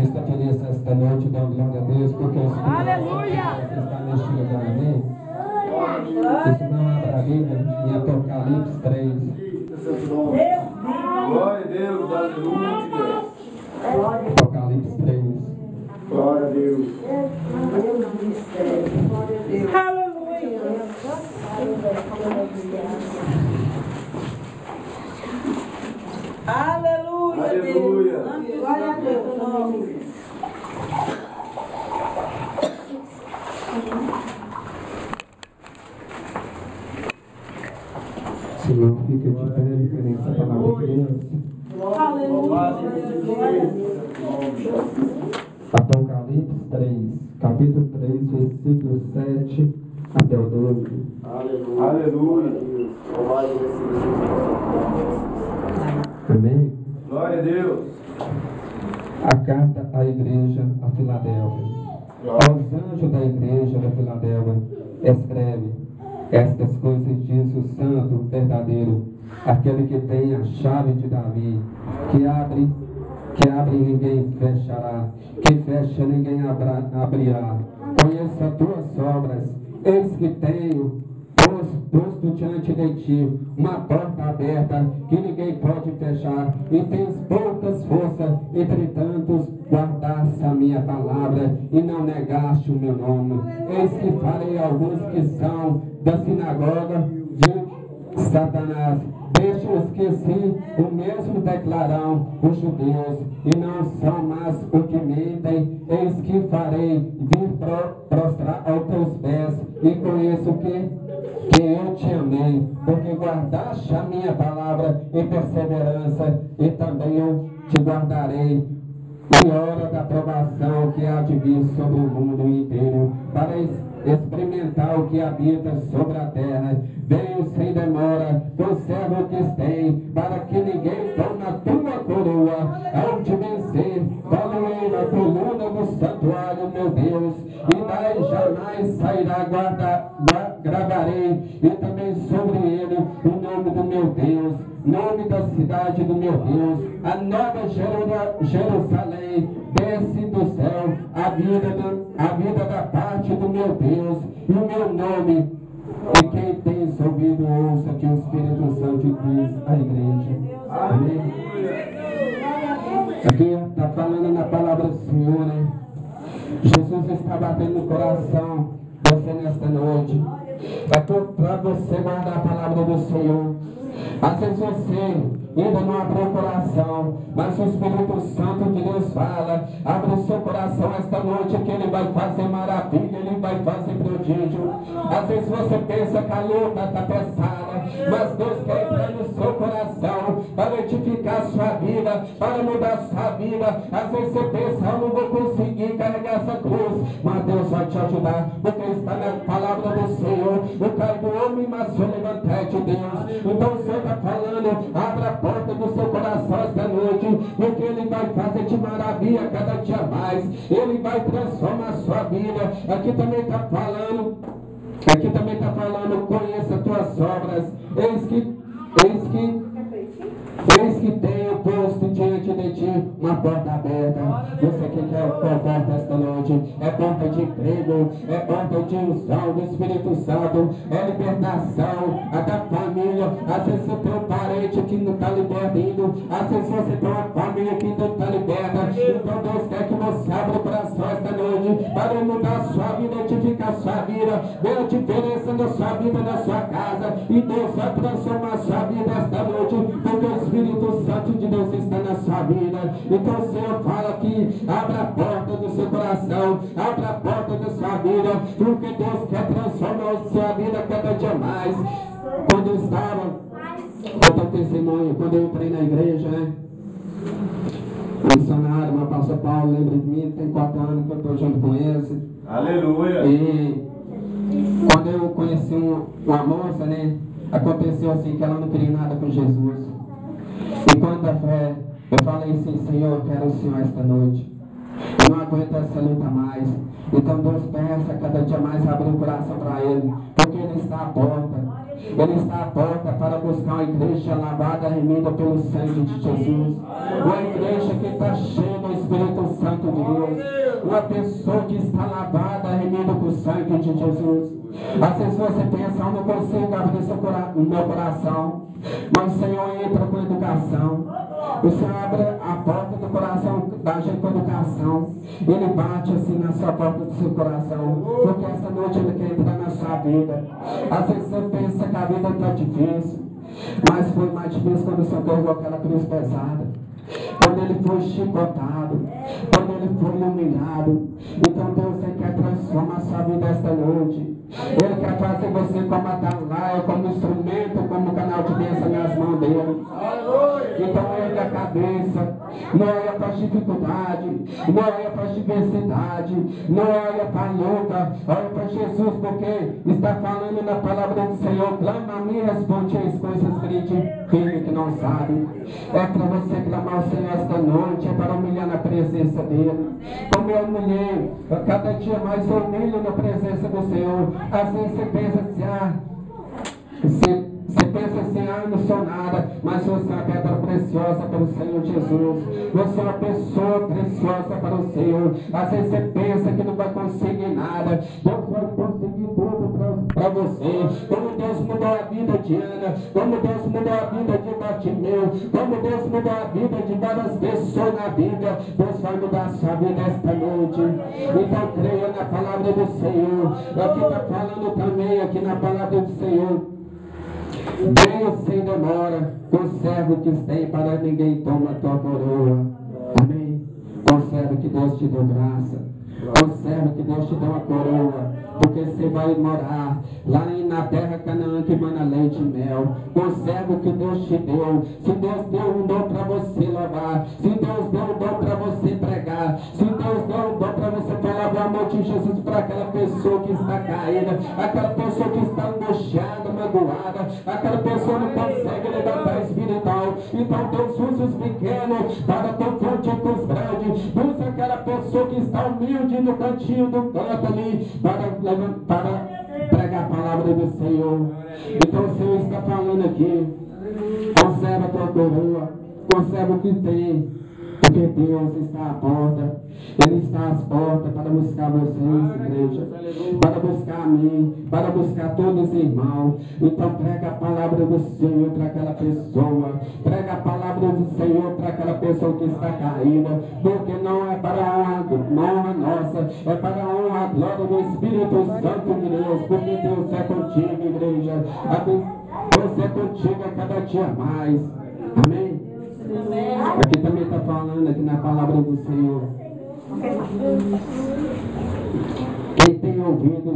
está feliz esta noite, dando glória a Deus, porque o Espírito está neste lugar, amém? Se não abra a Bíblia em Apocalipse 3. Glória a Deus, aleluia. Apocalipse 3. Glória a Deus. Aleluia. Aleluia. Glória a Deus. Se não fica de pé, referência à palavra de Deus. Apocalipse 3, capítulo 3, versículo 7 até o 12. Aleluia. Amém? Glória a Deus. A carta à igreja a Filadélfia. Aos anjos da igreja da Filadélfia, escreve: estas coisas diz o santo verdadeiro, aquele que tem a chave de Davi, que abre e ninguém fechará, que fecha ninguém abrirá. Conheça as tuas obras, eis que tenho posto diante de ti uma porta aberta que ninguém pode fechar, e tens poucas forças, entretanto guardaste a minha palavra e não negaste o meu nome. Eis que farei alguns que são da sinagoga de Satanás, deixa os que sim o mesmo declaram os judeus e não são mais o que mentem. Eis que farei vir prostrar aos teus pés, e conheço que eu te amei, porque guardaste a minha palavra em perseverança, e também eu te guardarei em hora da provação que há de vir sobre o mundo inteiro, para experimentar o que habita sobre a terra. Venho sem demora, conserva o que tem, para que ninguém tome a tua coroa. Ao te vencer, coloei na coluna do santuário, meu Deus, e daí jamais sairá. Gravarei e também sobre ele o nome do meu Deus, nome da cidade do meu Deus, a nova Jerusalém, desce do céu, a vida da parte do meu Deus, e o meu nome. E quem tem ouvido, ouça que o Espírito Santo diz à igreja. Amém? Aqui está falando na palavra do Senhor, né? Jesus está batendo no coração de você nesta noite. É para você guardar a palavra do Senhor. Às vezes você ainda não abriu o coração, mas o Espírito Santo de Deus fala: abre o seu coração esta noite, que Ele vai fazer maravilha, Ele vai fazer prodígio. Às vezes você pensa que a luta está pesada, mas Deus quer entrar no seu coração para edificar a sua vida, para mudar a sua vida. Às vezes você pensa: eu não vou conseguir carregar essa cruz, mas Deus vai te ajudar, porque está na palavra do Senhor: o cai do homem, mas o levantar de Deus. Então o Senhor está falando: abra a porta do seu coração esta noite, porque Ele vai fazer de maravilha cada dia mais. Ele vai transformar a sua vida. Aqui também está falando, conheça as tuas obras. Eis que tenho posto diante de ti uma porta aberta. Você que quer qual porta esta noite? É porta de emprego, é porta de unção do Espírito Santo, é libertação, é da família. Às vezes você tem um parente que não está libertando, às vezes você tem uma família que não está liberta. Então Deus quer que você abra o coração esta noite para mudar a sua vida, edificar a sua vida, ver a diferença da sua vida, na sua casa, e Deus vai transformar a sua vida esta noite, porque o Espírito Santo de Deus está na sua vida. Então o Senhor fala que abra a porta do seu coração, abra a porta da sua vida, porque Deus quer transformar a sua vida cada dia mais. Quando eu estava, eu tenho testemunho, quando eu entrei na igreja, né? O missionário, meu pastor Paulo, lembra de mim, tem 4 anos que eu estou junto com ele. Aleluia. E quando eu conheci uma moça, né? Aconteceu assim que ela não queria nada com Jesus. E quanta fé, eu falei assim: Senhor, eu quero o Senhor esta noite. Eu não aguento essa luta mais. Então Deus peça cada dia mais abrir o coração para Ele, porque Ele está à porta. Ele está à porta para buscar uma igreja lavada, remida pelo sangue de Jesus. Uma igreja que está cheia do Espírito Santo de Deus. Uma pessoa que está lavada, remida por sangue de Jesus. Às vezes você pensa, eu não consigo abrir o meu coração. Mas o Senhor entra com educação. O Senhor abre a porta do coração da gente com educação. Ele bate assim na sua porta do seu coração. Porque essa noite Ele quer entrar na sua vida. Às vezes você pensa que a vida está difícil. Mas foi mais difícil quando o Senhor pegou aquela cruz pesada. Quando Ele foi chicotado. Quando Ele foi humilhado. Então Deus quer transformar a sua vida esta noite. Ele quer fazer você como atalaia, como instrumento, como canal de bênção nas mãos dele. Então ergue a cabeça, não olha para as dificuldades, não olha para as diversidades, não olha para a luta, olha para Jesus, porque está falando na palavra do Senhor. Clama a mim, responde as coisas firme que não sabe. É para você clamar ao Senhor esta noite, é para humilhar na presença dele. Como eu humilhei, cada dia mais eu humilho na presença do Senhor. Às vezes você pensa assim, você pensa assim, eu não sou nada, mas você é uma pedra preciosa para o Senhor Jesus. Você é uma pessoa preciosa para o Senhor. Às vezes você pensa que não vai conseguir nada. Deus vai conseguir tudo para você. Como Deus mudou a vida de Ana, como Deus mudou a vida de Bartimeu, como Deus mudou a vida de várias pessoas na Bíblia, Deus vai mudar a sua vida esta noite. Então creia na palavra do Senhor. Aqui está falando também, aqui na palavra do Senhor. Venha sem demora, conserve o que tem para ninguém toma a tua coroa. Amém? Conserve que Deus te deu graça. Conserve que Deus te deu uma coroa. Porque você vai morar lá na terra Canaã que mana leite e mel. Conserve o que Deus te deu. Se Deus deu um dom para você louvar, se Deus deu um dom para você pregar, se Deus deu um dom para você falar do amor de Jesus para aquela pessoa que está caída, aquela pessoa que está angustiada, magoada, aquela pessoa não consegue levantar espiritual. Então Deus usa os pequenos para confundir com os grandes. Usa aquela pessoa que está humilde no cantinho do canto ali para pregar a palavra do Senhor. Então o Senhor está falando aqui, conserva a tua coroa, conserva o que tem, porque Deus está à porta. Ele está às portas para buscar vocês, igreja, para buscar a mim, para buscar todos os irmãos. Então prega a palavra do Senhor para aquela pessoa, prega a palavra do Senhor para aquela pessoa que está caída, porque não é para a honra nossa, é para a honra e glória do Espírito Santo de Deus, porque Deus é contigo, igreja. Deus é contigo a cada dia mais. Amém? Aqui também está falando aqui na palavra do Senhor. Quem tem ouvido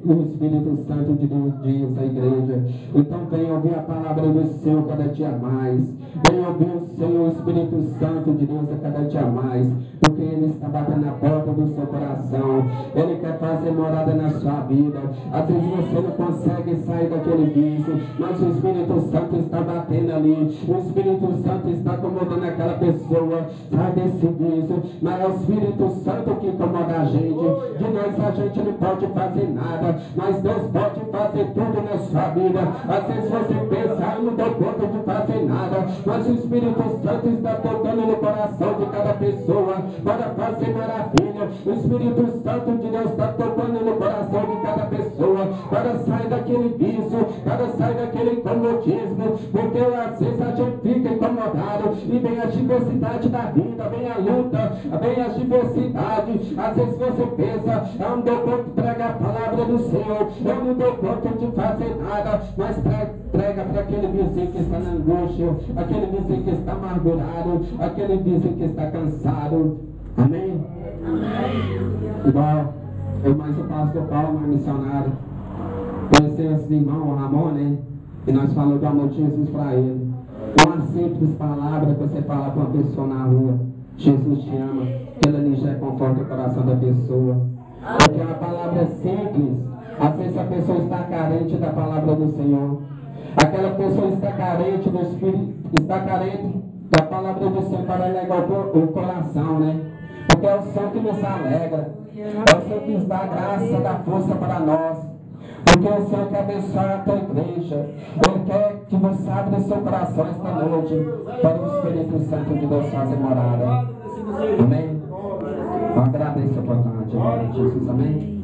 o Espírito Santo de Deus diz à igreja. Então vem ouvir a palavra do Senhor cada dia mais. Vem ouvir o Senhor, o Espírito Santo de Deus a cada dia mais. Porque Ele está batendo na porta do seu coração. Ele quer fazer morada na sua vida. Às vezes você não consegue sair daquele vício, mas o Espírito Santo está batendo ali. O Espírito Santo está acomodando aquela pessoa. Sai desse vício. Mas é o Espírito Santo que incomoda a gente. De nós a gente não pode fazer nada, mas Deus pode fazer tudo na sua vida. Às vezes você pensa, eu não dou conta de fazer nada, mas o Espírito Santo está tocando no coração de cada pessoa para fazer maravilha. O Espírito Santo de Deus está tocando no coração de cada pessoa para sair daquele vício, para sair daquele incomodismo, porque às vezes a gente fica incomodado e vem a diversidade da vida, vem a luta, vem as diversidades. Às vezes você pensa, eu não dou conta de pregar a palavra do Senhor, eu não dou conta de fazer nada, mas prega para aquele vizinho que está na angústia, aquele vizinho que está amargurado, aquele vizinho que está cansado. Amém? Amém. Igual eu mais o pastor Paulo, meu missionário, conheceu esse irmão, o Ramon, né? E nós falamos do amor de Jesus para ele. Uma simples palavra que você fala para uma pessoa na rua: Jesus te ama, que ela já conforta o coração da pessoa. Porque a palavra é simples. Às vezes a pessoa está carente da palavra do Senhor. Aquela pessoa está carente do Espírito, está carente da palavra do Senhor para alegrar o coração, né? Porque é o Senhor que nos alegra. É o Senhor que nos dá graça, dá força para nós. Porque o Senhor quer abençoar a tua igreja. Ele quer que você abra o seu coração esta noite para o Espírito Santo de Deus fazer morada. Amém? Nada é insuportável. Amém, Jesus. Amém.